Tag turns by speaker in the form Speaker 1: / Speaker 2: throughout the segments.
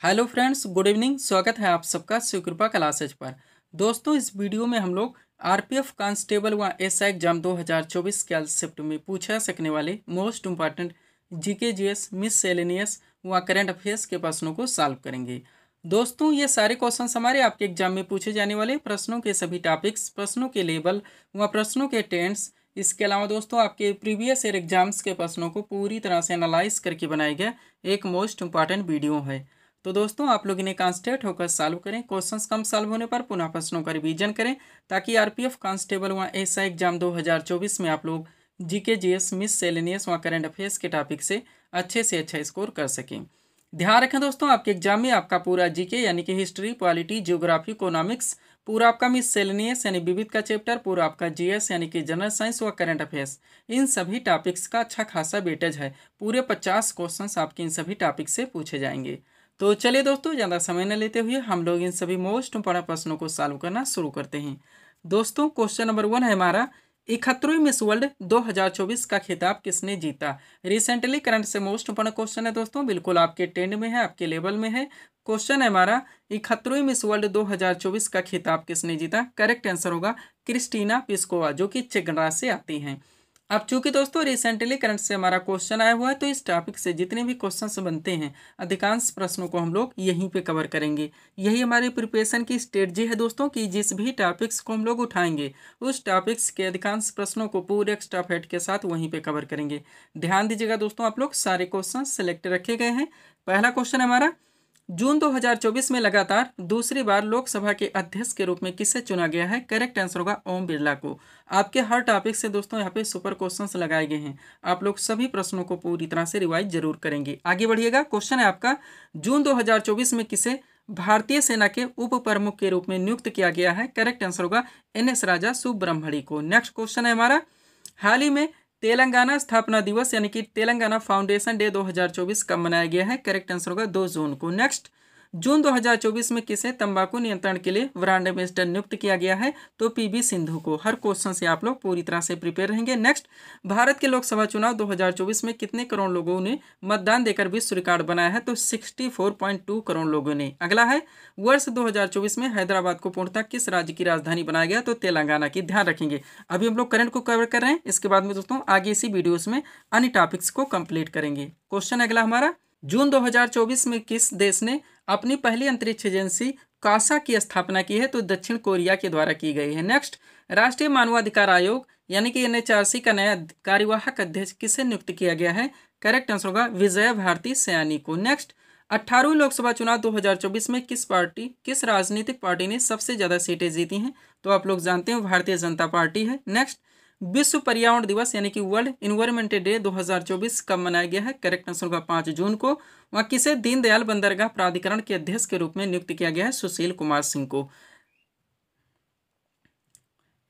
Speaker 1: Hello friends, good evening. स्वागत है आप सबका शिवकृपा क्लासेज पर। दोस्तों, इस वीडियो में हम लोग आरपीएफ कांस्टेबल व एसआई एग्जाम 2024 के शिफ्ट में पूछा सकने वाले मोस्ट इम्पॉर्टेंट जीके जीएस मिससेलेनियस व करंट अफेयर्स के प्रश्नों को सॉल्व करेंगे। दोस्तों, ये सारे क्वेश्चंस हमारे आपके एग्जाम में पूछे जाने वाले प्रश्नों के सभी टॉपिक्स, प्रश्नों के लेवल व प्रश्नों के टेंस, इसके अलावा दोस्तों आपके प्रीवियस ईयर एग्जाम्स के प्रश्नों को पूरी तरह से एनालाइज करके बनाया गया एक मोस्ट इम्पॉर्टेंट वीडियो है। तो दोस्तों, आप लोग इन्हें कॉन्सेंट्रेट होकर सॉल्व करें। क्वेश्चंस कम सॉल्व होने पर पुनः प्रश्नों का रिवीजन करें ताकि आरपीएफ कांस्टेबल व एसआई एग्जाम 2024 में आप लोग जीके जीएस मिससेलेनियस व करंट अफेयर्स के टॉपिक से अच्छा स्कोर कर सकें। ध्यान रखें दोस्तों, आपके एग्जाम में आपका पूरा जीके यानी कि हिस्ट्री, पॉलिटी, जियोग्राफी, इकोनॉमिक्स, पूरा आपका मिससेलेनियस यानी विविध का चैप्टर, पूरा आपका जीएस यानी कि जनरल साइंस व करंट अफेयर्स, इन सभी टॉपिक्स का अच्छा खासा वेटेज है। पूरे 50 क्वेश्चंस आपके इन सभी टॉपिक से पूछे जाएंगे। तो चलिए दोस्तों, ज़्यादा समय न लेते हुए हम लोग इन सभी मोस्ट इम्पोर्टेंट प्रश्नों को सॉल्व करना शुरू करते हैं। दोस्तों, क्वेश्चन नंबर 1 है हमारा, 71वीं मिस वर्ल्ड 2024 का खिताब किसने जीता। रिसेंटली करंट से मोस्ट इम्पोर्टेंट क्वेश्चन है दोस्तों, बिल्कुल आपके ट्रेंड में है, आपके लेवल में है। क्वेश्चन है हमारा, 71वीं मिस वर्ल्ड 2024 का खिताब किसने जीता। करेक्ट आंसर होगा क्रिस्टीना पिस्कोवा, जो कि चेक गणराज्य से आती हैं। अब चूंकि दोस्तों रिसेंटली करंट से हमारा क्वेश्चन आया हुआ है, तो इस टॉपिक से जितने भी क्वेश्चंस बनते हैं अधिकांश प्रश्नों को हम लोग यहीं पे कवर करेंगे। यही हमारी प्रिपरेशन की स्ट्रेटजी है दोस्तों, कि जिस भी टॉपिक्स को हम लोग उठाएंगे उस टॉपिक्स के अधिकांश प्रश्नों को पूरे एक्स्ट्रा फैक्ट के साथ वहीं पे कवर करेंगे। ध्यान दीजिएगा दोस्तों, आप लोग सारे क्वेश्चन सेलेक्ट रखे गए हैं। पहला क्वेश्चन हमारा, जून 2024 में लगातार दूसरी बार लोकसभा के अध्यक्ष के रूप में किसे चुना गया है। करेक्ट आंसर होगा ओम बिरला को। आपके हर टॉपिक से दोस्तों यहाँ पे सुपर क्वेश्चंस लगाए गए हैं, आप लोग सभी प्रश्नों को पूरी तरह से रिवाइज जरूर करेंगे। आगे बढ़िएगा। क्वेश्चन है आपका, जून 2024 में किसे भारतीय सेना के उप प्रमुख के रूप में नियुक्त किया गया है। करेक्ट आंसर होगा NS राजा सुब्रह्मण्य को। नेक्स्ट क्वेश्चन है हमारा, हाल ही में तेलंगाना स्थापना दिवस यानी कि तेलंगाना फाउंडेशन डे 2024 कब मनाया गया है। करेक्ट आंसर होगा 2 जून को। नेक्स्ट, जून 2024 में किसे तंबाकू नियंत्रण के लिए ब्रांड एम्बेसडर नियुक्त किया गया है। तो PV सिंधु को। हर क्वेश्चन से आप लोग पूरी तरह से प्रिपेयर रहेंगे। नेक्स्ट, भारत के लोकसभा चुनाव 2024 में कितने करोड़ लोगों ने मतदान देकर विश्व रिकॉर्ड बनाया है। तो 64.2 करोड़ लोगों ने। अगला है, वर्ष 2024 में हैदराबाद को पूर्णतः किस राज्य की राजधानी बनाया गया। तो तेलंगाना की। ध्यान रखेंगे, अभी हम लोग करंट को कवर कर रहे हैं, इसके बाद में दोस्तों आगे इसी वीडियोस में अन्य टॉपिक्स को कंप्लीट करेंगे। क्वेश्चन अगला हमारा, जून 2024 में किस देश ने अपनी पहली अंतरिक्ष एजेंसी कासा की स्थापना की है। तो दक्षिण कोरिया के द्वारा की गई है। नेक्स्ट, राष्ट्रीय मानवाधिकार आयोग यानी कि NHRC का नया कार्यवाहक अध्यक्ष किसे नियुक्त किया गया है। करेक्ट आंसर होगा विजय भारती सयानी को। नेक्स्ट, 18वीं लोकसभा चुनाव 2024 में किस राजनीतिक पार्टी ने सबसे ज्यादा सीटें जीती हैं। तो आप लोग जानते हैं भारतीय जनता पार्टी है। नेक्स्ट, विश्व पर्यावरण दिवस यानी कि वर्ल्ड इन्वायरमेंट डे 2024 कब मनाया गया है। करेक्ट आंसर होगा 5 जून को। वहाँ किसे दीनदयाल बंदरगाह प्राधिकरण के अध्यक्ष के रूप में नियुक्त किया गया है। सुशील कुमार सिंह को।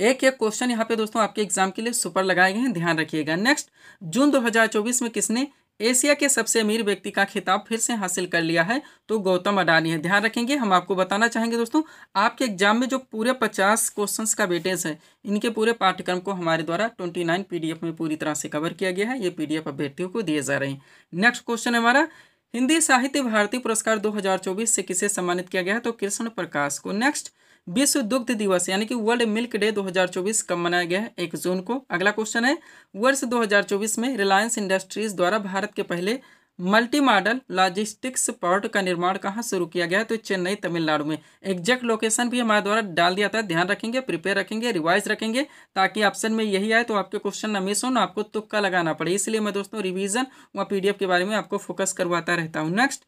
Speaker 1: एक एक क्वेश्चन यहाँ पे दोस्तों आपके एग्जाम के लिए सुपर लगाए गए हैं, ध्यान रखिएगा। नेक्स्ट, जून 2024 में किसने एशिया के सबसे अमीर व्यक्ति का खिताब फिर से हासिल कर लिया है। तो गौतम अडानी है। ध्यान रखेंगे, हम आपको बताना चाहेंगे दोस्तों, आपके एग्जाम में जो पूरे 50 क्वेश्चंस का वेटेज है, इनके पूरे पाठ्यक्रम को हमारे द्वारा 29 PDF में पूरी तरह से कवर किया गया है। ये PDF अभ्यर्थियों को दिए जा रहे हैं। नेक्स्ट क्वेश्चन है हमारा, हिंदी साहित्य भारती पुरस्कार 2024 से किसे सम्मानित किया गया है। तो कृष्ण प्रकाश को। नेक्स्ट, विश्व दुग्ध दिवस यानी कि वर्ल्ड मिल्क डे 2024 कब मनाया गया है। 1 जून को। अगला क्वेश्चन है, वर्ष 2024 में रिलायंस इंडस्ट्रीज द्वारा भारत के पहले मल्टी मॉडल लॉजिस्टिक्स पोर्ट का निर्माण कहाँ शुरू किया गया है। तो चेन्नई तमिलनाडु में। एग्जैक्ट लोकेशन भी हमारे द्वारा डाल दिया था, ध्यान रखेंगे, प्रिपेयर रखेंगे, रिवाइज रखेंगे, ताकि ऑप्शन में यही आए तो आपके क्वेश्चन न मिस हो, ना आपको तुक्का लगाना पड़े। इसलिए मैं दोस्तों रिवीजन व PDF के बारे में आपको फोकस करवाता रहता हूँ। नेक्स्ट,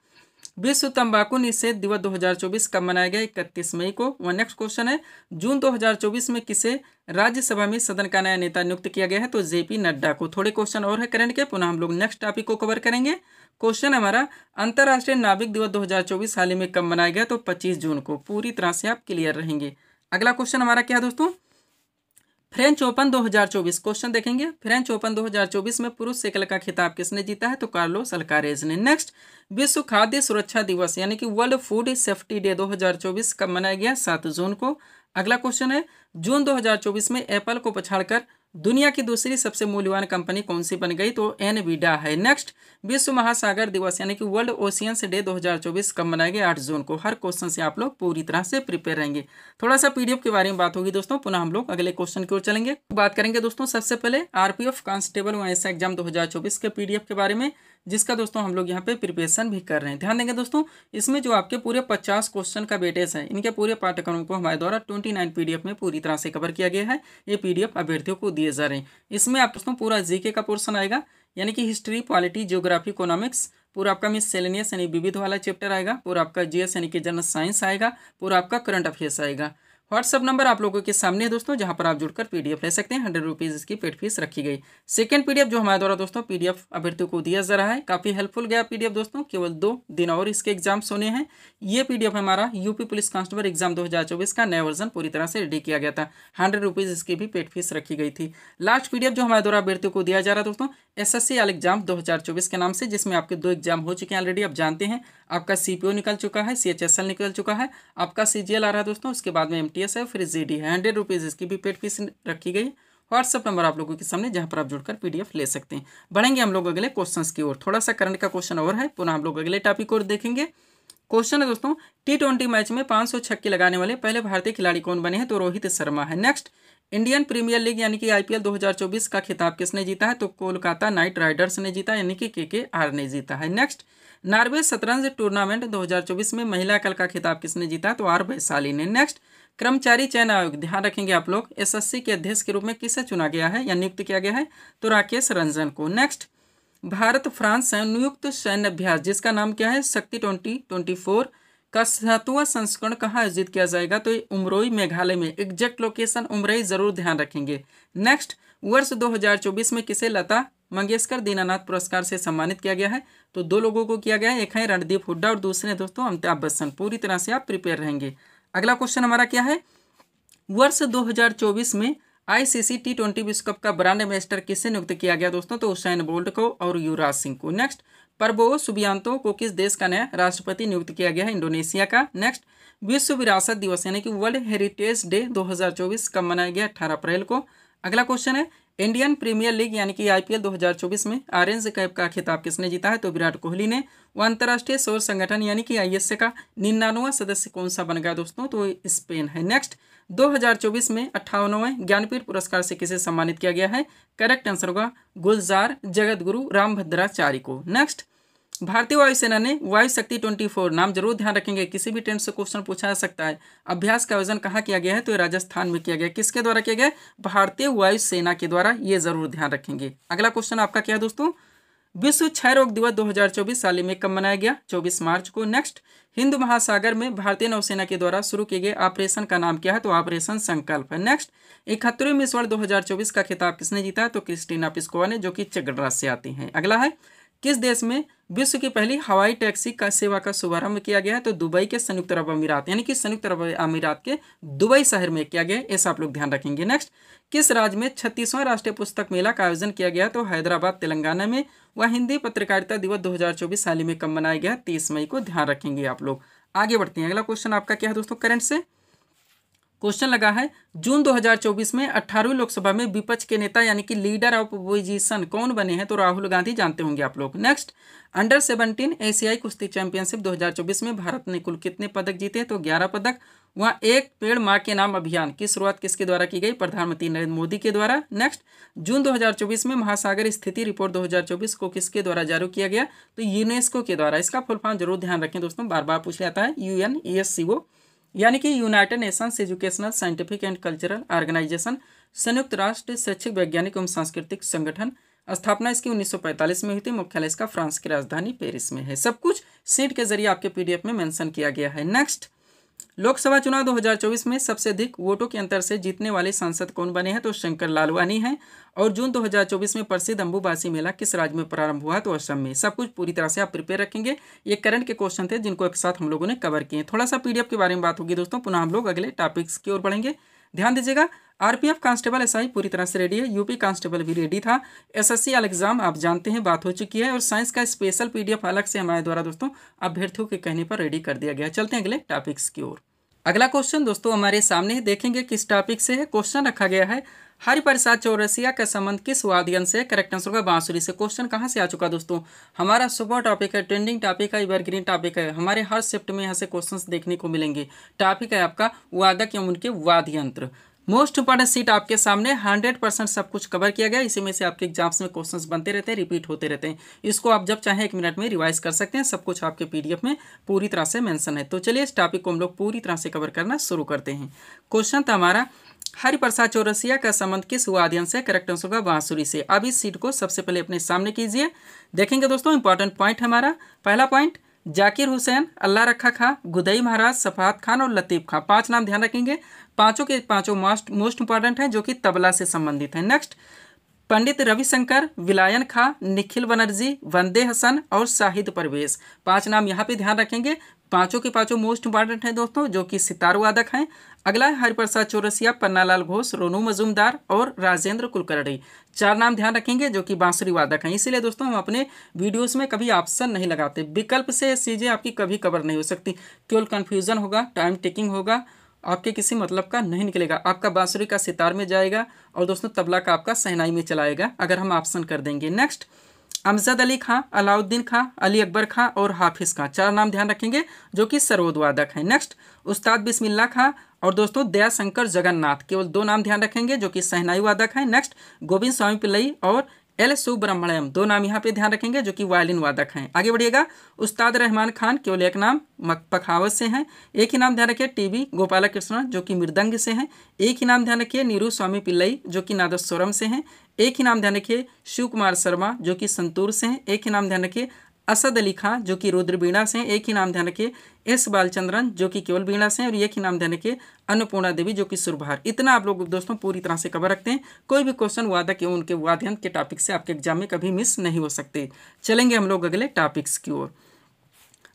Speaker 1: विश्व तंबाकू निषेध दिवस 2024 कब मनाया गया। 31 मई को। वह नेक्स्ट क्वेश्चन है, जून 2024 में किसे राज्यसभा में सदन का नया नेता नियुक्त किया गया है। तो JP नड्डा को। थोड़े क्वेश्चन और है करंट के, पुनः हम लोग नेक्स्ट टॉपिक को कवर करेंगे। क्वेश्चन हमारा, अंतर्राष्ट्रीय नाविक दिवस 2024 हाल ही में कब मनाया गया। तो 25 जून को। पूरी तरह से आप क्लियर रहेंगे। अगला क्वेश्चन हमारा क्या है दोस्तों, फ्रेंच ओपन 2024। क्वेश्चन देखेंगे, फ्रेंच ओपन 2024 में पुरुष सिंगल का खिताब किसने जीता है। तो कार्लोस अल्कारेज ने। नेक्स्ट, विश्व खाद्य सुरक्षा दिवस यानी कि वर्ल्ड फूड सेफ्टी डे 2024 कब मनाया गया। 7 जून को। अगला क्वेश्चन है, जून 2024 में एप्पल को पछाड़कर दुनिया की दूसरी सबसे मूल्यवान कंपनी कौन सी बन गई? तो एनवीडा है। नेक्स्ट, विश्व महासागर दिवस यानी कि वर्ल्ड ओशियंस डे 2024 कब मनाया गया? 8 जून को। हर क्वेश्चन से आप लोग पूरी तरह से प्रिपेयर रहेंगे। थोड़ा सा पीडीएफ के बारे में बात होगी दोस्तों, पुनः हम लोग अगले क्वेश्चन की ओर चलेंगे। बात करेंगे दोस्तों सबसे पहले आरपीएफ कांस्टेबल व एसआई एग्जाम 2024 के पीडीएफ के बारे में, जिसका दोस्तों हम लोग यहाँ पे प्रिपरेशन भी कर रहे हैं। ध्यान देंगे दोस्तों, इसमें जो आपके पूरे 50 क्वेश्चन का वेटेज है, इनके पूरे पाठ्यक्रम को हमारे द्वारा 29 पीडीएफ में पूरी तरह से कवर किया गया है। ये पीडीएफ अभ्यर्थियों को दिए जा रहे हैं। इसमें आप दोस्तों पूरा जीके का पोर्शन आएगा, यानी कि हिस्ट्री, पॉलिटी, ज्योग्राफी, इकोनॉमिक्स, पूरा आपका मिससेलेनियस यानी विविध वाला चैप्टर आएगा, पूरा आपका जीएस यानी कि जनरल साइंस आएगा, पूरा आपका करंट अफेयर्स आएगा। व्हाट्सअप नंबर आप लोगों के सामने है दोस्तों, जहां पर आप जुड़कर पीडीएफ ले सकते हैं। 100 रुपीज़ इसकी पेड फीस रखी गई। सेकंड पीडीएफ जो हमारे द्वारा दोस्तों पीडीएफ अभ्यर्थियों को दिया जा रहा है, काफ़ी हेल्पफुल गया पीडीएफ दोस्तों। केवल 2 दिन और इसके एग्जाम्स होने हैं। ये पीडीएफ हमारा यूपी पुलिस कांस्टेबल एग्जाम 2024 का नया वर्जन पूरी तरह से रेडी किया गया था। 100 रुपीज़ इसकी भी पेड फीस रखी गई थी। लास्ट पीडीएफ जो हमारे द्वारा अभ्यर्थियों को दिया जा रहा है दोस्तों, एसएससी आल एग्जाम 2024 के नाम से, जिसमें आपके 2 एग्जाम हो चुके हैं ऑलरेडी, आप जानते हैं। आपका सीपीओ निकल चुका है, सीएचएसएल निकल चुका है, आपका सीजीएल आ रहा है दोस्तों, उसके बाद में एमटीएस है, फिर जीडी है। 100 रुपीज़ इसकी भी पेड फीस रखी गई। व्हाट्सअप नंबर आप लोगों के सामने, जहां पर आप जुड़कर पीडीएफ ले सकते हैं। बढ़ेंगे हम लोग अगले क्वेश्चंस की ओर। थोड़ा सा करंट का क्वेश्चन और है, पुनः हम लोग अगले टॉपिक और देखेंगे। क्वेश्चन है दोस्तों, T20 मैच में 500 छक्के लगाने वाले पहले भारतीय खिलाड़ी कौन बने हैं? तो रोहित शर्मा है। नेक्स्ट, इंडियन प्रीमियर लीग यानी कि आईपीएल 2024 का खिताब किसने जीता है? तो कोलकाता नाइट राइडर्स ने जीता, यानी कि केकेआर ने जीता है। नेक्स्ट, नॉर्वे शतरंज टूर्नामेंट 2024 में महिला एकल का खिताब किसने जीता है? तो आर वैशाली ने। नेक्स्ट, कर्मचारी चयन आयोग, ध्यान रखेंगे आप लोग, एसएससी के अध्यक्ष के रूप में किसे चुना गया है या नियुक्त किया गया है? तो राकेश रंजन को। नेक्स्ट, भारत फ्रांस संयुक्त सैन्य अभ्यास, जिसका नाम क्या है? शक्ति 2024 का 7वां संस्करण कहाँ आयोजित किया जाएगा? तो ये उमरोई मेघालय में। एग्जैक्ट लोकेशन उमरोई जरूर ध्यान रखेंगे। नेक्स्ट, वर्ष 2024 में किसे लता मंगेशकर दीनानाथ पुरस्कार से सम्मानित किया गया है? तो 2 लोगों को किया गया है, एक है रणदीप हुड्डा और दूसरे दोस्तों अमिताभ बच्चन। पूरी तरह से आप प्रिपेयर रहेंगे। अगला क्वेश्चन हमारा क्या है? वर्ष 2024 में आईसीसी T20 विश्व कप का ब्रांड एम्बेसडर किसे नियुक्त किया गया दोस्तों? तो उसैन बोल्ट को और युवराज सिंह को। नेक्स्ट, परबोवो सुबियांतो को किस देश का नया राष्ट्रपति नियुक्त किया गया है? इंडोनेशिया का। नेक्स्ट, विश्व विरासत दिवस यानी कि वर्ल्ड हेरिटेज डे 2024 कब मनाया गया? 18 अप्रैल को। अगला क्वेश्चन है, इंडियन प्रीमियर लीग यानी कि आईपीएल 2024 में ऑरेंज कैप का खिताब किसने जीता है? तो विराट कोहली ने। वो अंतर्राष्ट्रीय सौर संगठन यानी कि आईएसए का 99वां सदस्य कौन सा बन गया दोस्तों? तो स्पेन है। नेक्स्ट, 2024 में 58वें ज्ञानपीठ पुरस्कार से किसे सम्मानित किया गया है? करेक्ट आंसर होगा गुलजार जगतगुरु रामभद्राचार्य को। नेक्स्ट, भारतीय वायुसेना ने वायु शक्ति 24, नाम जरूर ध्यान रखेंगे, किसी भी टेंट से क्वेश्चन पूछा जा सकता है। अभ्यास का आयोजन कहाँ किया गया है? तो राजस्थान में किया गया। किसके द्वारा किया गया? भारतीय वायुसेना के द्वारा, ये जरूर ध्यान रखेंगे। अगला क्वेश्चन आपका क्या है दोस्तों? विश्व क्षय रोग दिवस 2024 हाल ही में कब मनाया गया? 24 मार्च को। नेक्स्ट, हिंद महासागर में भारतीय नौसेना के द्वारा शुरू किए गए ऑपरेशन का नाम क्या है? तो ऑपरेशन संकल्प है। नेक्स्ट, 71वें मिस वर्ल्ड 2024 का खिताब किसने जीता? तो क्रिस्टीना पिस्कोवा ने, जो कि चेक गणराज्य से आती हैं। अगला है, किस देश में विश्व की पहली हवाई टैक्सी का सेवा का शुभारंभ किया गया है? तो दुबई के संयुक्त अरब अमीरात, यानी कि संयुक्त अरब अमीरात के दुबई शहर में किया गया है। ऐसा आप लोग ध्यान रखेंगे। नेक्स्ट, किस राज्य में 36वां राष्ट्रीय पुस्तक मेला का आयोजन किया गया? तो हैदराबाद तेलंगाना में। वह हिंदी पत्रकारिता दिवस 2024 हाल ही में कब मनाया गया? 30 मई को। ध्यान रखेंगे आप लोग। आगे बढ़ते हैं। अगला क्वेश्चन आपका क्या है दोस्तों? करंट से क्वेश्चन लगा है, जून 2024 में 18वीं लोकसभा में विपक्ष के नेता यानी कि लीडर ऑफ अपोजिशन कौन बने हैं? तो राहुल गांधी, जानते होंगे आप लोग। नेक्स्ट, अंडर 17 एशियाई कुश्ती चैंपियनशिप 2024 में भारत ने कुल कितने पदक जीते? तो 11 पदक। वहाँ एक पेड़ माँ के नाम अभियान की शुरुआत किसके द्वारा की गई? प्रधानमंत्री नरेंद्र मोदी के द्वारा। नेक्स्ट, जून 2024 में महासागर स्थिति रिपोर्ट 2024 को किसके द्वारा जारी किया गया? तो यूनेस्को के द्वारा। इसका फुल फॉर्म जरूर ध्यान रखें दोस्तों, बार बार पूछ जाता है। UNESCO यानी कि united nations educational scientific and cultural organisation, संयुक्त राष्ट्र शैक्षिक वैज्ञानिक एवं सांस्कृतिक संगठन। स्थापना इसकी 1945 में हुई थी। मुख्यालय इसका फ्रांस की राजधानी पेरिस में है। सब कुछ सीट के जरिए आपके पीडीएफ में मेंशन किया गया है। नेक्स्ट, लोकसभा चुनाव 2024 में सबसे अधिक वोटों के अंतर से जीतने वाले सांसद कौन बने हैं? तो शंकर लालवानी हैं। और जून 2024 में प्रसिद्ध अंबुबासी मेला किस राज्य में प्रारंभ हुआ? तो असम में। सब कुछ पूरी तरह से आप प्रिपेयर रखेंगे। ये करंट के क्वेश्चन थे जिनको एक साथ हम लोगों ने कवर किए। थोड़ा सा पीडीएफ के बारे में बात होगी दोस्तों, पुनः हम लोग अगले टॉपिक्स की ओर बढ़ेंगे। ध्यान दीजिएगा, आरपीएफ कांस्टेबल एसआई पूरी तरह से रेडी है। यूपी कांस्टेबल भी रेडी था। एसएससी वाला एग्जाम आप जानते हैं, बात हो चुकी है। और साइंस का स्पेशल पीडीएफ अलग से हमारे द्वारा दोस्तों अभ्यर्थियों के कहने पर रेडी कर दिया गया है। चलते हैं अगले टॉपिक्स की ओर। अगला क्वेश्चन दोस्तों हमारे सामने देखेंगे किस टॉपिक से है। क्वेश्चन रखा गया है हरिप्रसाद चौरसिया का संबंध किस वाद्ययंत्र से। करेक्ट आंसर होगा बांसुरी से। क्वेश्चन कहाँ से आ चुका दोस्तों, हमारा सुपर टॉपिक है, ट्रेंडिंग टॉपिक है, एवरग्रीन टॉपिक है। हमारे हर शिफ्ट में यहाँ से क्वेश्चंस देखने को मिलेंगे। टॉपिक है आपका वादक एवं उनके वाद्ययंत्र। मोस्ट इंपॉर्टेंट सीट आपके सामने 100% सब कुछ कवर किया गया। इसी में से आपके एग्जाम्स में क्वेश्चंस बनते रहते हैं, रिपीट होते रहते हैं। इसको आप जब चाहें 1 मिनट में रिवाइज कर सकते हैं। सब कुछ आपके पीडीएफ में पूरी तरह से मेंशन है। तो चलिए इस टॉपिक को हम लोग पूरी तरह से कवर करना शुरू करते हैं। क्वेश्चन था हमारा हरिप्रसाद चौरसिया का संबंध किस वाद्ययंत्र से। करेक्ट आंसर होगा बांसुरी से। अब इस सीट को सबसे पहले अपने सामने कीजिए। देखेंगे दोस्तों इंपॉर्टेंट पॉइंट हमारा पहला पॉइंट, जाकिर हुसैन, अल्लाह रखा खां, गुदई महाराज, सफात खान और लतीफ़ खां। 5 नाम ध्यान रखेंगे। पांचों के पांचों मोस्ट इंपॉर्टेंट हैं, जो कि तबला से संबंधित हैं। नेक्स्ट, पंडित रविशंकर, विलायन खां, निखिल बनर्जी, वंदे हसन और शाहिद परवेज। 5 नाम यहाँ पे ध्यान रखेंगे। पांचों के पांचों मोस्ट इंपॉर्टेंट हैं दोस्तों, जो कि सितार वादक हैं। अगला है हरिप्रसाद चौरसिया, पन्नालाल घोष, रोनू मजूमदार और राजेंद्र कुलकर्णी। 4 नाम ध्यान रखेंगे, जो कि बांसुरी वादक हैं। इसीलिए दोस्तों हम अपने वीडियोस में कभी ऑप्शन नहीं लगाते। विकल्प से चीज़ें आपकी कभी कवर नहीं हो सकती। केवल कन्फ्यूजन होगा, टाइम टेकिंग होगा, आपके किसी मतलब का नहीं निकलेगा। आपका बांसुरी का सितार में जाएगा और दोस्तों तबला का आपका शहनाई में चलाएगा, अगर हम ऑप्शन कर देंगे। नेक्स्ट, अमजद अली खां, अलाउद्दीन खां, अली अकबर खां और हाफिज़ खां। 4 नाम ध्यान रखेंगे, जो कि सरोद वादक हैं। नेक्स्ट, उस्ताद बिस्मिल्लाह खां और दोस्तों दयाशंकर जगन्नाथ। केवल 2 नाम ध्यान रखेंगे, जो कि शहनाई वादक हैं। नेक्स्ट, गोविंद स्वामी पिल्लई और एल सुब्रमण्यम। 2 नाम यहाँ पे ध्यान रखेंगे, जो कि वायलिन वादक हैं। आगे बढ़िएगा, उस्ताद रहमान खान, केवल 1 नाम पखावत से हैं। एक ही नाम ध्यान रखिए, टीबी गोपालकृष्णन, जो कि मृदंग से हैं। एक ही नाम ध्यान रखिए, नीरू स्वामी पिल्लई, जो कि नादस्वरम से हैं। एक ही नाम ध्यान रखिए, शिव कुमार शर्मा, जो कि संतूर से हैं। एक ही नाम ध्यान रखिए, असद अली खां, जो कि रुद्र बीणा से हैं। एक ही नाम ध्यान रखिए, एस बालचंद्रन, जो कि केवल बीणा से हैं। और एक ही नाम ध्यान रखिए, अन्नपूर्णा देवी, जो कि सुरभार। इतना आप लोग दोस्तों पूरी तरह से कवर रखते हैं। कोई भी क्वेश्चन वादक एवं उनके वाद्ययंत्र के टॉपिक से आपके एग्जाम में कभी मिस नहीं हो सकते। चलेंगे हम लोग अगले टॉपिक्स की ओर।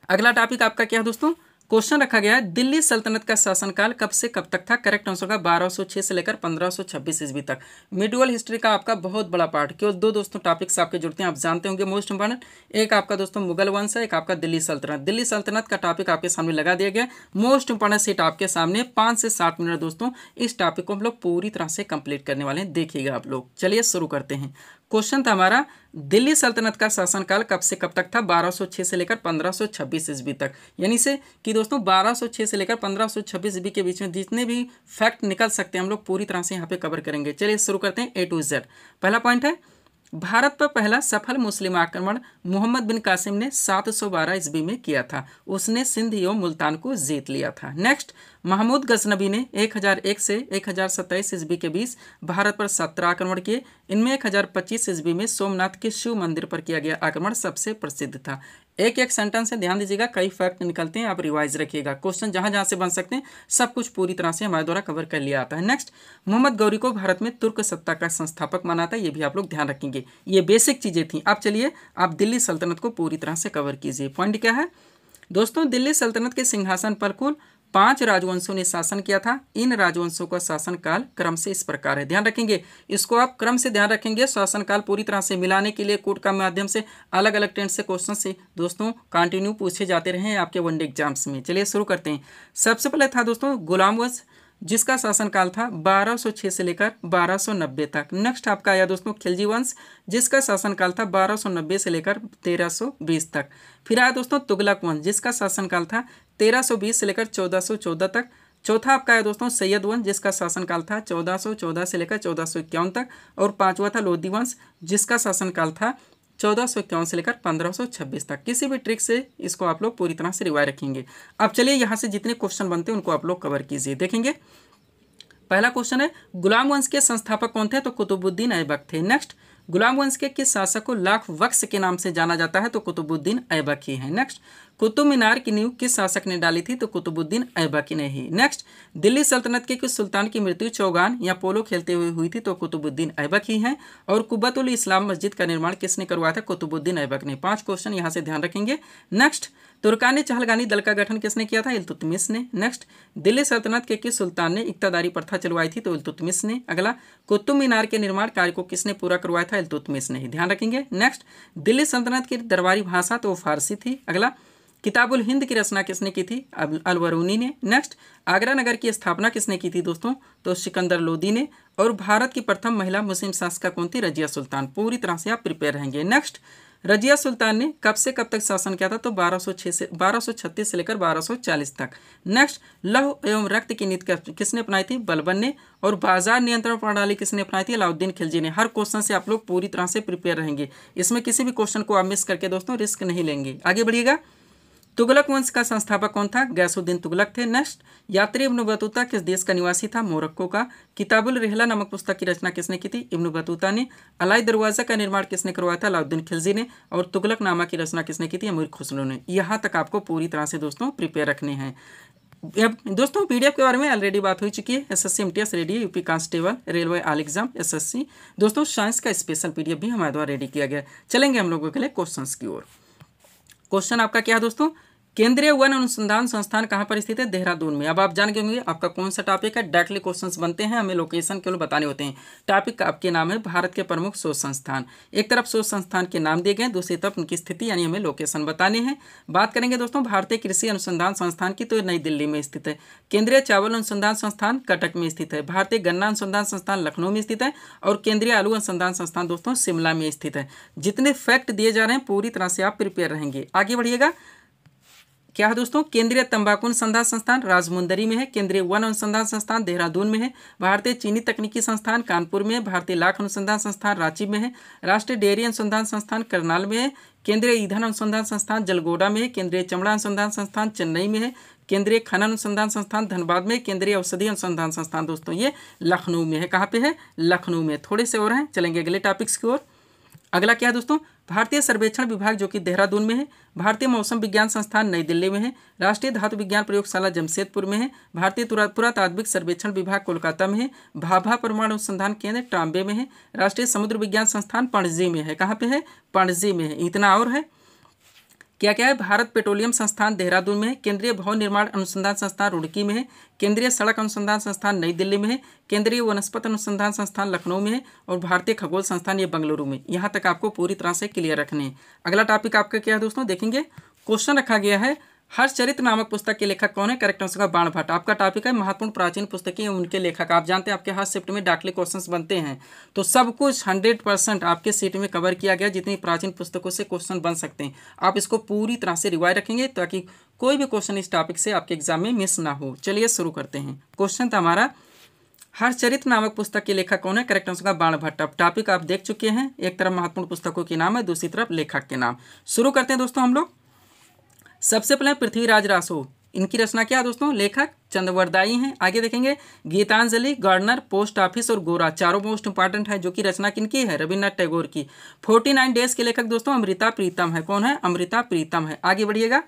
Speaker 1: अगला टॉपिक आपका क्या है दोस्तों, क्वेश्चन रखा गया है दिल्ली सल्तनत का शासनकाल कब से कब तक था। करेक्ट आंसर होगा 1206 से लेकर 1526 ईस्वी तक। मिडुअल हिस्ट्री का आपका बहुत बड़ा पार्ट। केवल 2 दोस्तों टॉपिक्स आपके जुड़ते हैं, आप जानते होंगे मोस्ट इंपॉर्टेंट। एक आपका दोस्तों मुगल वंश है, एक आपका दिल्ली सल्तनत। दिल्ली सल्तनत का टॉपिक आपके सामने लगा दिया गया। मोस्ट इंपॉर्टेंट सीट आपके सामने 5 से 7 मिनट दोस्तों इस टॉपिक को हम लोग पूरी तरह से कंप्लीट करने वाले हैं। देखिएगा आप लोग। चलिए शुरू करते हैं। क्वेश्चन था हमारा दिल्ली सल्तनत का शासनकाल कब से कब तक था। 1206 से लेकर 1526 ईस्वी तक। यानी से कि दोस्तों 1206 से लेकर 1526 ईस्वी के बीच में जितने भी फैक्ट निकल सकते हैं हम लोग पूरी तरह से यहाँ पे कवर करेंगे। चलिए शुरू करते हैं A to Z। पहला पॉइंट है भारत पर पहला सफल मुस्लिम आक्रमण मोहम्मद बिन कासिम ने 712 ईस्वी में किया था। उसने सिंध एवं मुल्तान को जीत लिया था। नेक्स्ट, महमूद गजनबी ने 1001 से 1027 ईस्वी के बीच भारत पर 17 आक्रमण किए। इनमें 1025 ईस्वी में सोमनाथ के शिव मंदिर पर किया गया आक्रमण सबसे प्रसिद्ध था। एक एक सेंटेंस से ध्यान दीजिएगा, कई फैक्ट निकलते हैं, आप रिवाइज रखिएगा। क्वेश्चन जहां जहां से बन सकते हैं सब कुछ पूरी तरह से हमारे द्वारा कवर कर लिया आता है। नेक्स्ट, मोहम्मद गौरी को भारत में तुर्क सत्ता का संस्थापक माना था। ये भी आप लोग ध्यान रखेंगे। ये बेसिक चीजें थी। अब चलिए आप दिल्ली सल्तनत को पूरी तरह से कवर कीजिए। पॉइंट क्या है दोस्तों, दिल्ली सल्तनत के सिंहासन पर कुल 5 राजवंशों ने शासन किया था। इन राजवंशों का शासनकाल क्रम से इस प्रकार है। ध्यान रखेंगे, इसको आप क्रम से ध्यान रखेंगे। शासनकाल पूरी तरह से मिलाने के लिए कोड का माध्यम से अलग अलग ट्रेंड से क्वेश्चन से दोस्तों कंटिन्यू पूछे जाते रहे हैं आपके वनडे एग्जाम्स में। चलिए शुरू करते हैं। सबसे पहले था दोस्तों गुलाम वंश, जिसका शासनकाल था 1206 से लेकर 1290 तक। नेक्स्ट आपका आया दोस्तों खिलजी वंश, जिसका शासनकाल था 1290 से लेकर 1320 तक। फिर आया दोस्तों तुगलक वंश, जिसका शासनकाल था 1320 से लेकर 1414 तक। चौथा आपका है दोस्तों सैयद वंश, जिसका शासनकाल था 1414 से लेकर 1451 तक। और 5वां था लोधी वंश, जिसका शासनकाल था 1451 से लेकर 1526 तक। किसी भी ट्रिक से इसको आप लोग पूरी तरह से रिवाइज रखेंगे। अब चलिए यहाँ से जितने क्वेश्चन बनते हैं उनको आप लोग कवर कीजिए। देखेंगे पहला क्वेश्चन है गुलाम वंश के संस्थापक कौन थे, तो कुतुबुद्दीन ऐबक थे। नेक्स्ट, गुलाम वंश के किस शासक को लाख वक्स के नाम से जाना जाता है, तो कुतुबुद्दीन ऐबक ही है। नेक्स्ट, कुतुब मीनार की नींव किस शासक ने डाली थी, तो कुतुबुद्दीन ऐबक ने ही। नेक्स्ट, दिल्ली सल्तनत के किस सुल्तान की मृत्यु चौगान या पोलो खेलते हुए हुई थी, तो कुतुबुद्दीन ऐबक ही हैं। और कुब्बतुल इस्लाम मस्जिद का निर्माण किसने करवाया था, कुतुबुद्दीन ऐबक ने। 5 क्वेश्चन यहाँ से ध्यान रखेंगे। नेक्स्ट, तुर्कानी चहलगानी दल का गठन किसने किया था, इल्तुतमिश ने। नेक्स्ट, दिल्ली सल्तनत के किस सुल्तान ने इक्तादारी प्रथा चलवाई थी, तो इल्तुतमिश ने। अगला, कुतुब मीनार के निर्माण कार्य को किसने पूरा करवाया था, इल्तुतमिश ने ही। ध्यान रखेंगे। नेक्स्ट, दिल्ली सल्तनत की दरबारी भाषा तो फारसी थी। अगला, किताबुल हिंद की रचना किसने की थी? अल-बरूनी ने। नेक्स्ट, आगरा नगर की स्थापना किसने की थी दोस्तों? तो सिकंदर लोदी ने। और भारत की प्रथम महिला मुस्लिम शासिका कौन थी? रजिया सुल्तान। पूरी तरह से आप प्रिपेयर रहेंगे। नेक्स्ट, रजिया सुल्तान ने कब से कब तक शासन किया था? तो 1236 से लेकर 1240 तक। नेक्स्ट, लौह एवं रक्त की नीति किसने अपनाई थी? बलबन ने। और बाजार नियंत्रण प्रणाली किसने अपनाई थी? अलाउद्दीन खिलजी ने। हर क्वेश्चन से आप लोग पूरी तरह से प्रिपेयर रहेंगे, इसमें किसी भी क्वेश्चन को आप मिस करके दोस्तों रिस्क नहीं लेंगे। आगे बढ़िएगा। तुगलक वंश का संस्थापक कौन था? गैसुद्दीन तुगलक थे। नेक्स्ट, यात्री इब्न बतूता किस देश का निवासी था? मोरक्को का। किताबुल रिहला नामक पुस्तक की रचना किसने की थी? इब्न बतूता ने। अलाई दरवाजा का निर्माण किसने करवाया था? अलाउद्दीन खिलजी ने। और तुगलक नामा की रचना किसने की थी? अमीर खुसरो ने। यहाँ तक आपको पूरी तरह से दोस्तों प्रिपेयर रखने हैं। अब दोस्तों पीडीएफ के बारे में ऑलरेडी बात हो चुकी है। SSC MTS ready, UP constable, railway all exam, SSC. दोस्तों साइंस का स्पेशल पीडीएफ भी हमारे द्वारा रेडी किया गया है। चलेंगे हम लोगों के लिए क्वेश्चंस की ओर। क्वेश्चन आपका क्या है दोस्तों? केंद्रीय वन अनुसंधान संस्थान कहाँ पर स्थित है? देहरादून में। अब आप जान गए होंगे आपका कौन सा टॉपिक है। डायरेक्टली क्वेश्चंस बनते हैं, हमें लोकेशन केवल बताने होते हैं। टॉपिक आपके नाम है भारत के प्रमुख शोध संस्थान। एक तरफ शोध संस्थान के नाम दिए गए, दूसरी तरफ उनकी स्थिति यानी हमें लोकेशन बताने हैं। बात करेंगे दोस्तों भारतीय कृषि अनुसंधान संस्थान की, तो नई दिल्ली में स्थित है। केंद्रीय चावल अनुसंधान संस्थान कटक में स्थित है। भारतीय गन्ना अनुसंधान संस्थान लखनऊ में स्थित है। और केंद्रीय आलू अनुसंधान संस्थान दोस्तों शिमला में स्थित है। जितने फैक्ट दिए जा रहे हैं पूरी तरह से आप प्रिपेयर रहेंगे। आगे बढ़िएगा। क्या है दोस्तों? केंद्रीय तंबाकू अनुसंधान संस्थान राजमुंदरी में है। केंद्रीय वन अनुसंधान संस्थान देहरादून में है। भारतीय चीनी तकनीकी संस्थान कानपुर में है। भारतीय लाख अनुसंधान संस्थान रांची में है। राष्ट्रीय डेयरी अनुसंधान संस्थान करनाल में है। केंद्रीय ईंधन अनुसंधान संस्थान जलगोड़ा में है। केंद्रीय चमड़ा अनुसंधान संस्थान चेन्नई में है। केंद्रीय खनन अनुसंधान संस्थान धनबाद में। केंद्रीय औषधि अनुसंधान संस्थान दोस्तों ये लखनऊ में है। कहाँ पे है? लखनऊ में। थोड़े से और हैं, चलेंगे अगले टॉपिक्स की ओर। अगला क्या है दोस्तों? भारतीय सर्वेक्षण विभाग जो कि देहरादून में है। भारतीय मौसम विज्ञान संस्थान नई दिल्ली में है। राष्ट्रीय धातु विज्ञान प्रयोगशाला जमशेदपुर में है। भारतीय पुरातात्विक सर्वेक्षण विभाग कोलकाता में है। भाभा परमाणु अनुसंधान केंद्र ट्राम्बे में है। राष्ट्रीय समुद्र विज्ञान संस्थान पणजी में है। कहाँ पे है? पणजी में है। इतना और है। क्या क्या है? भारत पेट्रोलियम संस्थान देहरादून में है। केंद्रीय भवन निर्माण अनुसंधान संस्थान रुड़की में है। केंद्रीय सड़क अनुसंधान संस्थान नई दिल्ली में है। केंद्रीय वनस्पति अनुसंधान संस्थान लखनऊ में है। और भारतीय खगोल संस्थान ये बेंगलुरु में। यहाँ तक आपको पूरी तरह से क्लियर रखने हैं। अगला टॉपिक आपका क्या है दोस्तों? देखेंगे। क्वेश्चन रखा गया है हर्षचरित्र नामक पुस्तक के लेखक कौन है? करेक्ट आंसर का बाण भट्ट। आपका टॉपिक है महत्वपूर्ण प्राचीन पुस्तकें उनके लेखक। आप जानते हैं आपके हर शिफ्ट में डाकले क्वेश्चंस बनते हैं, तो सब कुछ 100% आपके सीट में कवर किया गया। जितनी प्राचीन पुस्तकों से क्वेश्चन बन सकते हैं आप इसको पूरी तरह से रिवाइज रखेंगे ताकि कोई भी क्वेश्चन इस टॉपिक से आपके एग्जाम में मिस ना हो। चलिए शुरू करते हैं। क्वेश्चन था हमारा हर्षचरित्र नामक पुस्तक के लेखक कौन है? करेक्ट आंसर का बाण भट्ट। अब टॉपिक आप देख चुके हैं, एक तरफ महत्वपूर्ण पुस्तकों के नाम है, दूसरी तरफ लेखक के नाम। शुरू करते हैं दोस्तों हम लोग। सबसे पहले पृथ्वीराज रासो, इनकी रचना क्या है दोस्तों? लेखक चंद्रवरदायी हैं। आगे देखेंगे गीतांजलि, गवर्नर, पोस्ट ऑफिस और गोरा, चारों मोस्ट इंपॉर्टेंट है, जो कि रचना किनकी है? रविन्द्रनाथ टैगोर की। 49 डेज के लेखक दोस्तों अमृता प्रीतम है। कौन है? अमृता प्रीतम है। आगे बढ़िएगा।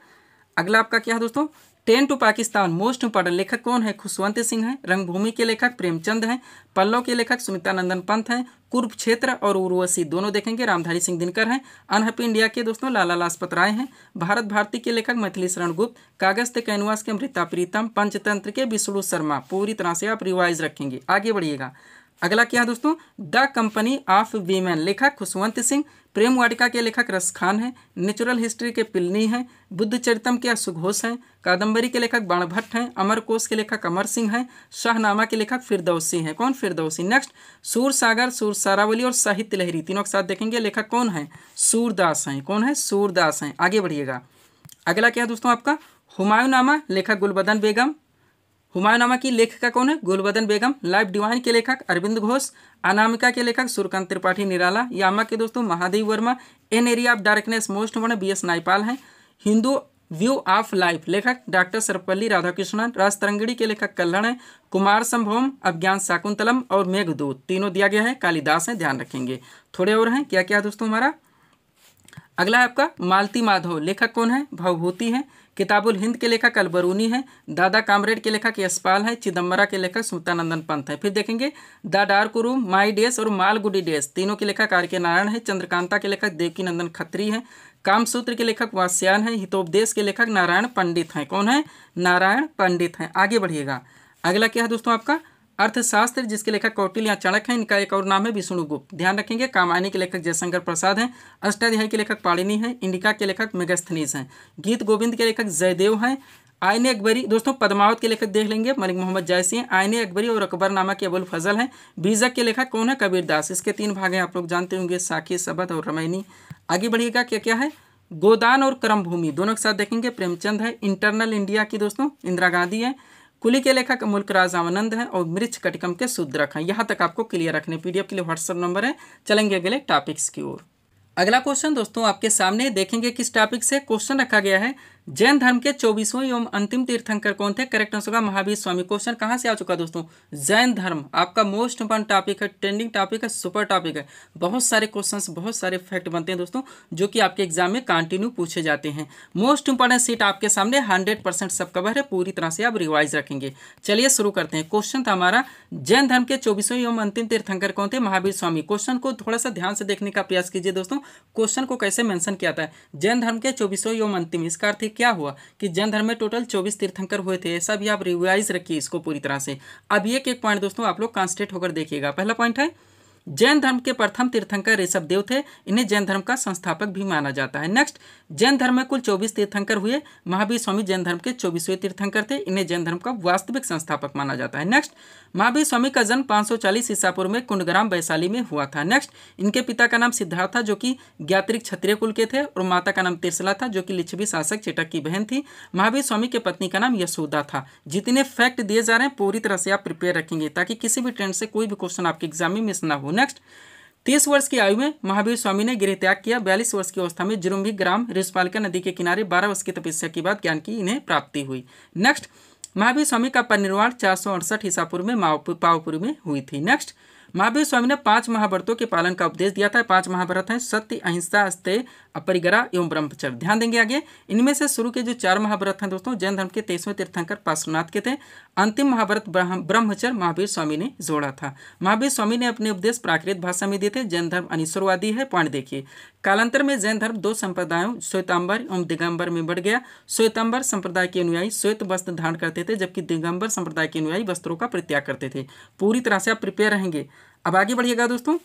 Speaker 1: अगला आपका क्या है दोस्तों? 10 टू पाकिस्तान, मोस्ट इंपॉर्टेंट लेखक कौन है? खुशवंत सिंह है। रंगभूमि के लेखक प्रेमचंद हैं। पल्लव के लेखक सुमित्रा नंदन पंत हैं। कुरुक्षेत्र और उर्वशी दोनों देखेंगे रामधारी सिंह दिनकर हैं। अनहैप्पी इंडिया के दोस्तों लाला लाजपत राय हैं। भारत भारती के लेखक मैथिली शरण गुप्त। कागज ते कैनवास के अमृता प्रीतम। पंचतंत्र के विष्णु शर्मा। पूरी तरह से आप रिवाइज रखेंगे। आगे बढ़िएगा। अगला क्या है दोस्तों? द कंपनी ऑफ वीमेन, लेखक खुशवंत सिंह। प्रेम वाटिका के लेखक रस खान हैं। नेचुरल हिस्ट्री के पिलनी हैं। बुद्ध चरितम के सुघोष हैं। कादम्बरी के लेखक बाण भट्ट हैं। अमर कोश के लेखक अमर सिंह हैं। शाहनामा के लेखक फिरदौसी हैं। कौन? फिरदौसी। नेक्स्ट सूर सागर, सूर सारावली और साहित्य लहरी तीनों के साथ देखेंगे। लेखक कौन है? सूरदास हैं। कौन है? सूरदास हैं। आगे बढ़िएगा। अगला क्या है दोस्तों आपका? हुमायूंनामा, लेखक गुलबदन बेगम। हुमायूंनामा की लेखिका कौन है? गुलबदन बेगम। लाइफ डिवाइन के लेखक अरविंद घोष। अनामिका के लेखक सूर्यकांत त्रिपाठी निराला। यामा के दोस्तों Mahadev Verma. An area of darkness most one BS नाइपाल हैं। हिंदू व्यू ऑफ लाइफ, लेखक डॉक्टर सर्वपल्ली राधाकृष्णन। राजतरंगिणी के लेखक कल्हण हैं। कुमार संभवम, अभिज्ञान शाकुंतलम और मेघदूत तीनों दिया गया है। कालिदास है, ध्यान रखेंगे। थोड़े और हैं। क्या क्या दोस्तों हमारा? अगला है आपका मालती माधव, लेखक कौन है? भवभूति हैं। किताबुल हिंद के लेखक अल-बरूनी हैं। दादा कामरेड के लेखक यशपाल हैं। चिदम्बरा के लेखक सुमित्रानंदन पंत हैं। फिर देखेंगे the dark room, my days और मालगुडी डेज तीनों के लेखक आर के नारायण हैं। चंद्रकांता के लेखक देवकी नंदन खत्री हैं। कामसूत्र के लेखक वात्स्यायन हैं। हितोपदेश के लेखक नारायण पंडित हैं। कौन है? नारायण पंडित हैं। आगे बढ़िएगा। अगला क्या है दोस्तों आपका? अर्थशास्त्र जिसके लेखक कौटिल्य या चाणक्य हैं, इनका एक और नाम है विष्णुगुप्त, ध्यान रखेंगे। कामायनी के लेखक जयशंकर प्रसाद हैं। अष्टाध्यायी के लेखक पाणिनि हैं। इंडिका के लेखक मेगास्थनीज हैं। गीत गोविंद के लेखक जयदेव हैं। आईने अकबरी दोस्तों पद्मावत के लेखक देख लेंगे, मलिक मोहम्मद जायसी हैं। आईने अकबरी और अकबरनामा के अबुल फजल हैं। बीजक के लेखक कौन है? कबीरदास। इसके 3 भाग हैं, आप लोग जानते होंगे, साखी, सबद और रामायणी। आगे बढ़िएगा, क्या क्या है? गोदान और क्रमभूमि दोनों के साथ देखेंगे, प्रेमचंद है। इंटरनल इंडिया की दोस्तों इंदिरा गांधी है। कुली के लेखक मुल्क राज आनंद हैं और मृच्छ कटिकम के शूद्रक हैं। यहाँ तक आपको क्लियर रखने। पीडीएफ के लिए व्हाट्सएप नंबर है। चलेंगे अगले टॉपिक्स की ओर। अगला क्वेश्चन दोस्तों आपके सामने, देखेंगे किस टॉपिक से क्वेश्चन रखा गया है। जैन धर्म के 24वें एवं अंतिम तीर्थंकर कौन थे? करेक्ट आंसर होगा महावीर स्वामी। क्वेश्चन कहाँ से आ चुका दोस्तों? जैन धर्म आपका मोस्ट इंपॉर्टेंट टॉपिक है, ट्रेंडिंग टॉपिक है, सुपर टॉपिक है। बहुत सारे क्वेश्चंस, बहुत सारे फैक्ट बनते हैं दोस्तों, जो कि आपके एग्जाम में कंटिन्यू पूछे जाते हैं। मोस्ट इंपॉर्टेंट सीट आपके सामने 100% सब कवर है, पूरी तरह से आप रिवाइज रखेंगे। चलिए शुरू करते हैं। क्वेश्चन था हमारा, जैन धर्म के 24वें एवं अंतिम तीर्थंकर कौन थे? महावीर स्वामी। क्वेश्चन को थोड़ा सा ध्यान से देखने का प्रयास कीजिए दोस्तों। क्वेश्चन को कैसे मेंशन किया था? जैन धर्म के 24वें एवं अंतिम, इसका अर्थ क्या हुआ कि जैन धर्म में टोटल 24 तीर्थंकर हुए थे। ऐसा भी आप रिवाइज रखिए इसको पूरी तरह से। अब एक एक पॉइंट दोस्तों आप लोग कॉन्सेंट्रेट होकर देखिएगा। पहला पॉइंट है, जैन धर्म के प्रथम तीर्थंकर ऋषभदेव थे। इन्हें जैन धर्म का संस्थापक भी माना जाता है। नेक्स्ट, जैन धर्म में कुल 24 तीर्थंकर हुए। महावीर स्वामी जैन धर्म के 24वें तीर्थंकर थे। इन्हें जैन धर्म का वास्तविक संस्थापक माना जाता है। नेक्स्ट, महावीर स्वामी का जन्म 540 ईसा पूर्व में कुंडग्राम वैशाली में हुआ था। नेक्स्ट, इनके पिता का नाम सिद्धार्थ था, जो कि ज्ञात्रिक क्षत्रिय कुल के थे, और माता का नाम तिरसला था, जो कि लिच्छवी शासक चेटक की बहन थी। महावीर स्वामी के पत्नी का नाम यशोदा था। जितने फैक्ट दिए जा रहे हैं पूरी तरह से आप प्रिपेयर रखेंगे, ताकि किसी भी ट्रेंड से कोई भी क्वेश्चन आपके एग्जाम में मिस ना हो। नेक्स्ट, 30 वर्ष की आयु में महावीर स्वामी ने गृह त्याग किया। 42 वर्ष की अवस्था में जुरुम्भी ग्राम ऋषपालिका नदी के किनारे 12 वर्ष की तपस्या के बाद ज्ञान की इन्हें प्राप्ति हुई। नेक्स्ट, महावीर स्वामी का परिनिर्वाण 468 ईसा पूर्व में पावपुरी में हुई थी। नेक्स्ट, महावीर स्वामी ने 5 महाव्रतों के पालन का उपदेश दिया था। 5 महाव्रत हैं, सत्य, अहिंसा, अस्तेय, अपरिग्रह एवं ब्रह्मचर्य। ध्यान देंगे आगे। इनमें से शुरू के जो 4 महाव्रत हैं दोस्तों, जैन धर्म के 23वें तीर्थंकर पार्श्वनाथ के थे। अंतिम महाव्रत ब्रह्मचर्य महावीर स्वामी ने जोड़ा था। महावीर स्वामी ने अपने उपदेश प्राकृत भाषा में दिए थे। जैन धर्म अनिश्वरवादी है। पॉइंट देखिए, कालांतर में जैन धर्म 2 संप्रदायों श्वेतांबर एवं दिगंबर में बढ़ गया। श्वेतांबर संप्रदाय के अनुयायी श्वेत वस्त्र धारण करते थे, जबकि दिगंबर संप्रदाय के अनुयायी वस्त्रों का परित्याग करते थे। पूरी तरह से आप प्रिपेयर रहेंगे। अब आगे बढ़िएगा दोस्तों।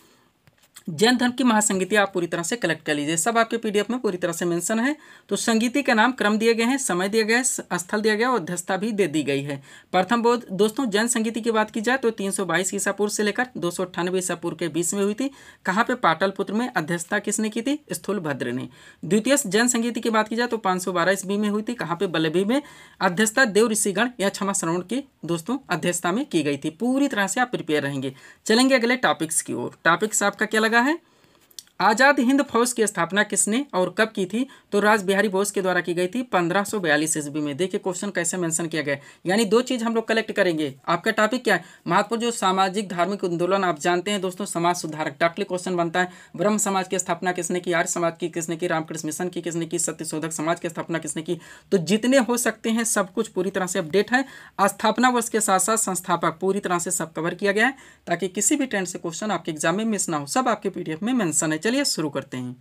Speaker 1: जैन धर्म की महासंगीति आप पूरी तरह से कलेक्ट कर लीजिए, सब आपके पीडीएफ में पूरी तरह से मेंशन है। तो संगीति का नाम, क्रम दिए गए हैं, समय दिया गया है, स्थल दिया गया और अध्यक्षता भी दे दी गई है। प्रथम बोध दोस्तों जैन संगीति की बात की जाए तो 322 ईसा पूर्व से लेकर 298 ईसा पूर्व के बीच में हुई थी। कहाँ पे? पाटलिपुत्र में। अध्यक्षता किसने की थी? स्थूलभद्र ने। द्वितीय जैन संगीति की बात की जाए तो 512 ईस्वी में हुई थी। कहाँ पे? बल्लभी में। अध्यक्षता देव ऋषिगण या क्षमा श्रवण की दोस्तों अध्यक्षता में की गई थी। पूरी तरह से आप प्रिपेयर रहेंगे। चलेंगे अगले टॉपिक्स की ओर। टॉपिक्स आपका क्या लगा है? आज़ाद हिंद फौज की स्थापना किसने और कब की थी? तो राज बिहारी बोस के द्वारा की गई थी 1542 ईस्वी में। देखिए क्वेश्चन कैसे मेंशन किया गया है। यानी 2 चीज़ हम लोग कलेक्ट करेंगे। आपका टॉपिक क्या है? महत्वपूर्ण जो सामाजिक धार्मिक आंदोलन आप जानते हैं दोस्तों, समाज सुधारक। डायरेक्टली क्वेश्चन बनता है, ब्रह्म समाज की स्थापना किसने की, आर्य समाज की किसने की, रामकृष्ण मिशन की किसने की, सत्यशोधक समाज की स्थापना किसने की। तो जितने हो सकते हैं सब कुछ पूरी तरह से अपडेट है। स्थापना वर्ष के साथ साथ संस्थापक पूरी तरह से सब कवर किया गया है, ताकि किसी भी ट्रेंड से क्वेश्चन आपके एग्जाम में मिस ना हो। सब आपके पीडीएफ में मेंशन है। चलिए शुरू करते हैं।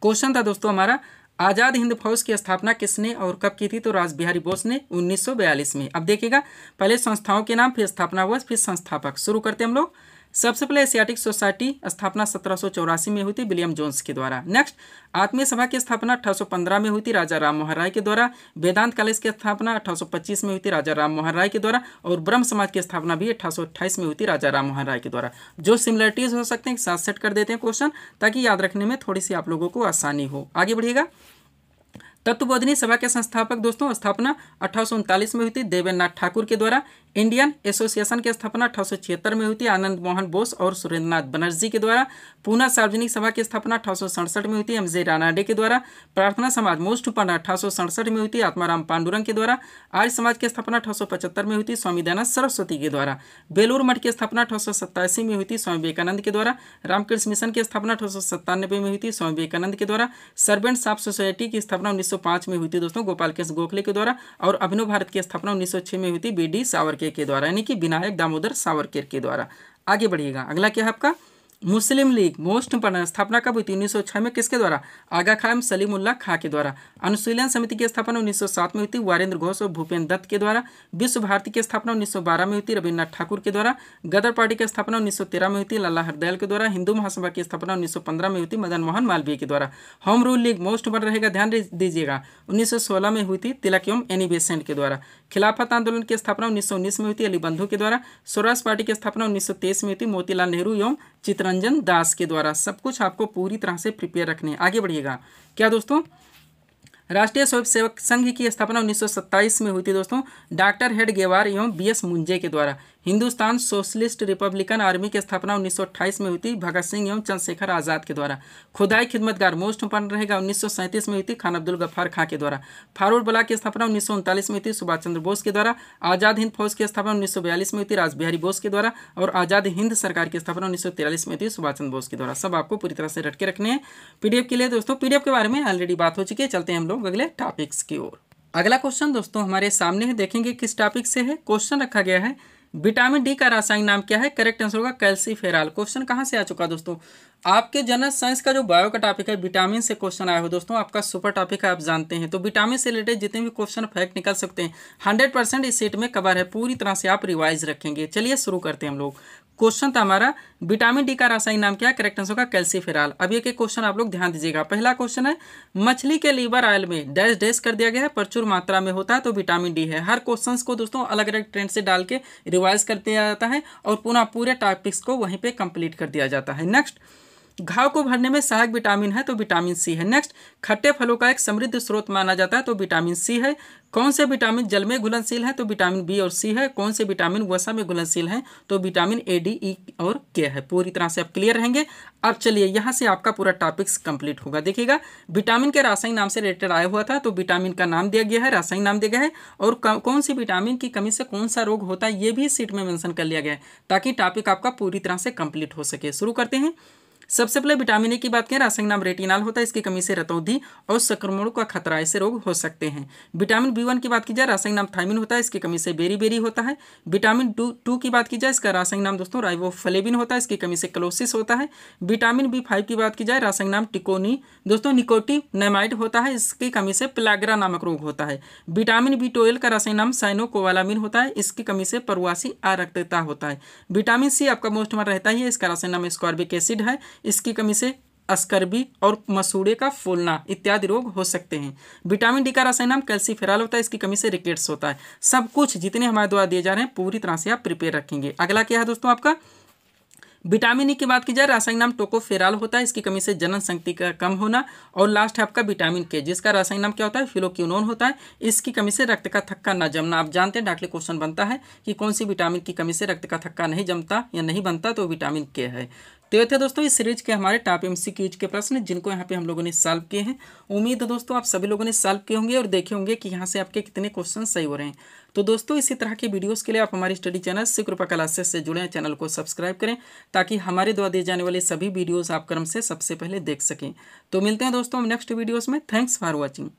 Speaker 1: क्वेश्चन था दोस्तों हमारा, आज़ाद हिंद फौज की स्थापना किसने और कब की थी? तो राज बिहारी बोस ने 1942 में। अब देखिएगा, पहले संस्थाओं के नाम, फिर स्थापना वर्ष, फिर संस्थापक। शुरू करते हैं हम लोग। सबसे पहले एशियाटिक सोसाइटी स्थापना 1784 में हुई थी विलियम जोन्स के द्वारा। नेक्स्ट, आत्मीय सभा की स्थापना 1815 में हुई थी राजा राम मोहन राय के द्वारा। वेदांत कॉलेज की स्थापना 1825 में हुई थी राजा राम मोहन राय के द्वारा। और ब्रह्म समाज की स्थापना भी 1828 में हुई थी राजा राम मोहन राय के द्वारा। जो सिमिलरिटीज हो सकते हैं साथ सेट कर देते हैं क्वेश्चन, ताकि याद रखने में थोड़ी सी आप लोगों को आसानी हो। आगे बढ़िएगा। तत्वबोधिनी सभा के संस्थापक दोस्तों स्थापना 1839 में हुई थी देवेंद्रनाथ ठाकुर के द्वारा। इंडियन एसोसिएशन की स्थापना 1876 में हुई थी आनंद मोहन बोस और सुरेंद्रनाथ बनर्जी के द्वारा। पूना सार्वजनिक सभा की स्थापना 1867 में हुई थी एमजे रानाडे के द्वारा। प्रार्थना समाज मोस्ट इंपोर्टेंट 1867 में हुई थी आत्माराम पांडुरंग के द्वारा। आर्य समाज की स्थापना 1875 में हुई थी स्वामी दयानंद सरस्वती के द्वारा। बेलूर मठ की स्थापना 1887 में हुई थी स्वामी विवेकानंद के द्वारा। रामकृष्ण मिशन की स्थापना 1897 में हुई थी स्वामी विवेकानंद के द्वारा। सर्वेंट साफ सोसाइटी की स्थापना 1905 में हुई थी दोस्तों गोपाल कृष्ण गोखले के द्वारा। और अभिनव भारत की स्थापना 1906 में हुई थी बी डी सावरकर के द्वारा, यानी कि विनायक दामोदर सावरकर के द्वारा। आगे बढ़िएगा। अगला क्या है आपका? मुस्लिम लीग मोस्ट इंपॉर्टेंट स्थापना कब हुई थी? 1906 में। किसके द्वारा? आगा खान सलीमुल्लाह खां के द्वारा। अनुशीलन समिति की स्थापना 1907 में हुई थी वारेंद्र घोष और भूपेन्द्र दत्त के द्वारा। विश्व भारती की स्थापना 1912 में हुई थी रविन्द्रनाथ ठाकुर के द्वारा। गदर पार्टी की स्थापना 1913 में हुई थी लाला हरदयाल के द्वारा। हिंदू महासभा की स्थापना 1915 में हुई थी मदन मोहन मालवीय के द्वारा। Home rule league most important रहेगा, ध्यान दीजिएगा, 1916 में हुई थी तिलक एवं एनी बेसेंट के द्वारा। खिलाफत आंदोलन की स्थापना 1919 में हुई थी अली बंधु के द्वारा। स्वराज पार्टी की स्थापना 1923 में हुई थी मोतीलाल नेहरू एवं चित्तरंजन दास के द्वारा। सब कुछ आपको पूरी तरह से प्रिपेयर रखने। आगे बढ़िएगा। क्या दोस्तों? राष्ट्रीय स्वयंसेवक संघ की स्थापना 1927 में हुई थी दोस्तों डॉक्टर हेड गेवार एवं बीएस मुंजे के द्वारा। हिंदुस्तान सोशलिस्ट रिपब्लिकन आर्मी की स्थापना 1928 में हुई थी भगत सिंह एवं चंद्रशेखर आजाद के द्वारा। खुदाई खिदमतगार मोस्ट इंपॉर्टेंट रहेगा, 1937 में हुई थी खान अब्दुल गफ्फार खां के द्वारा। फारूक बला की स्थापना 1939 में हुई थी सुभाष चंद्र बोस के द्वारा। आज़ाद हिंद फौज की स्थापना 1942 में हुई थी राज बिहारी बोस के द्वारा। और आज़ाद हिंद सरकार की स्थापना 1943 में हुई थी सुभाष चंद्र बोस के द्वारा। सब आपको पूरी तरह से रट के रखने हैं पीडीएफ के लिए दोस्तों। पीडीएफ के बारे में ऑलरेडी बात हो चुकी है, चलते हैं हम लोग अगले टॉपिक्स की ओर। अगला क्वेश्चन दोस्तों हमारे सामने है, देखेंगे किस टॉपिक से है। क्वेश्चन रखा गया है विटामिन डी का रासायनिक नाम क्या है? करेक्ट आंसर होगा कैल्सीफेरॉल। क्वेश्चन कहाँ से आ चुका दोस्तों? आपके जनरल साइंस का जो बायो का टॉपिक है विटामिन से क्वेश्चन आया हो दोस्तों, आपका सुपर टॉपिक है, आप जानते हैं। तो विटामिन से रिलेटेड जितने भी क्वेश्चन फैक्ट निकल सकते हैं 100% इस सेट में कवर है, पूरी तरह से आप रिवाइज रखेंगे। चलिए शुरू करते हैं हम लोग। क्वेश्चन था हमारा विटामिन डी का रासायनिक नाम क्या है? करेक्ट आंसर होगा कैल्सीफेरॉल। अब ये के क्वेश्चन आप लोग ध्यान दीजिएगा। पहला क्वेश्चन है मछली के लीवर ऑयल में डैश डैश कर दिया गया है, प्रचुर मात्रा में होता है तो विटामिन डी है। हर क्वेश्चन को दोस्तों अलग अलग ट्रेंड से डाल के रिवाइज कर दिया जाता है और पुनः पूरे टॉपिक्स को वहीं पे कंप्लीट कर दिया जाता है। नेक्स्ट, घाव को भरने में सहायक विटामिन है तो विटामिन सी है। नेक्स्ट, खट्टे फलों का एक समृद्ध स्रोत माना जाता है तो विटामिन सी है। कौन से विटामिन जल में घुलनशील है? तो विटामिन बी और सी है। कौन से विटामिन वसा में घुलनशील है? तो विटामिन ए, डी, ई और के है। पूरी तरह से आप क्लियर रहेंगे। अब चलिए यहाँ से आपका पूरा टॉपिक्स कंप्लीट होगा। देखिएगा विटामिन के रासायनिक नाम से रिलेटेड आया हुआ था तो विटामिन का नाम दिया गया है, रासायनिक नाम दिया गया है और कौन सी विटामिन की कमी से कौन सा रोग होता है ये भी सीट में मेंशन कर लिया गया है ताकि टॉपिक आपका पूरी तरह से कंप्लीट हो सके। शुरू करते हैं। सबसे पहले विटामिन ए की बात करें, रासायनिक नाम रेटिनॉल होता है, इसकी कमी से रतौंधी और संक्रमणों का खतरा, ऐसे रोग हो सकते हैं। विटामिन बी1 की बात की जाए, रासायनिक नाम थायमिन होता है, इसकी कमी से बेरी होता है। विटामिन टू की बात की जाए, इसका रासायनिक नाम दोस्तों राइबोफ्लेविन होता है, इसकी कमी से क्लोसिस होता है। विटामिन बी5 की बात की जाए, रासायनिक नाम निकोटिनेमाइड होता है, इसकी कमी से प्लाग्रा नामक रोग होता है। विटामिन बी12 का रासायनिक नाम साइनोकोबालामिन होता है, इसकी कमी से प्रवासी अरक्तता होता है। विटामिन सी आपका मोस्ट में रहता ही है, इसका रासायनिक नाम एस्कॉर्बिक एसिड है, इसकी कमी से अस्कर्बी और मसूड़े का फूलना इत्यादि रोग हो सकते हैं। विटामिन डी का रासायनिक नाम कैल्सीफेरॉल होता है, इसकी कमी से रिकेट्स होता है। सब कुछ जितने हमारे द्वारा दिए जा रहे हैं पूरी तरह से आप प्रिपेयर रखेंगे। अगला क्या है दोस्तों आपका विटामिन ई की बात की जाए, रासायनिक नाम टोकोफेरॉल होता है, इसकी कमी से जनन शक्ति का कम होना। और लास्ट है आपका विटामिन के, जिसका रासायनिक नाम क्या होता है? फिलोक्विनोन होता है, इसकी कमी से रक्त का थक्का न जमना। आप जानते हैं डायरेक्टली क्वेश्चन बनता है कि कौन सी विटामिन की कमी से रक्त का थक्का नहीं जमता या नहीं बनता, तो विटामिन के है। तो ये थे दोस्तों इस सीरीज के हमारे टॉप एमसीक्यूज के प्रश्न जिनको यहाँ पे हम लोगों ने सॉल्व किए हैं। उम्मीद है दोस्तों आप सभी लोगों ने सॉल्व किए होंगे और देखे होंगे कि यहाँ से आपके कितने क्वेश्चन सही हो रहे हैं। तो दोस्तों इसी तरह के वीडियोस के लिए आप हमारी स्टडी चैनल शिवकृपा क्लासेस से जुड़े हैं, चैनल को सब्सक्राइब करें ताकि हमारे द्वारा दिए जाने वाले सभी वीडियोज़ आप क्रम से सबसे पहले देख सकें। तो मिलते हैं दोस्तों नेक्स्ट वीडियोज़ में। Thanks for watching.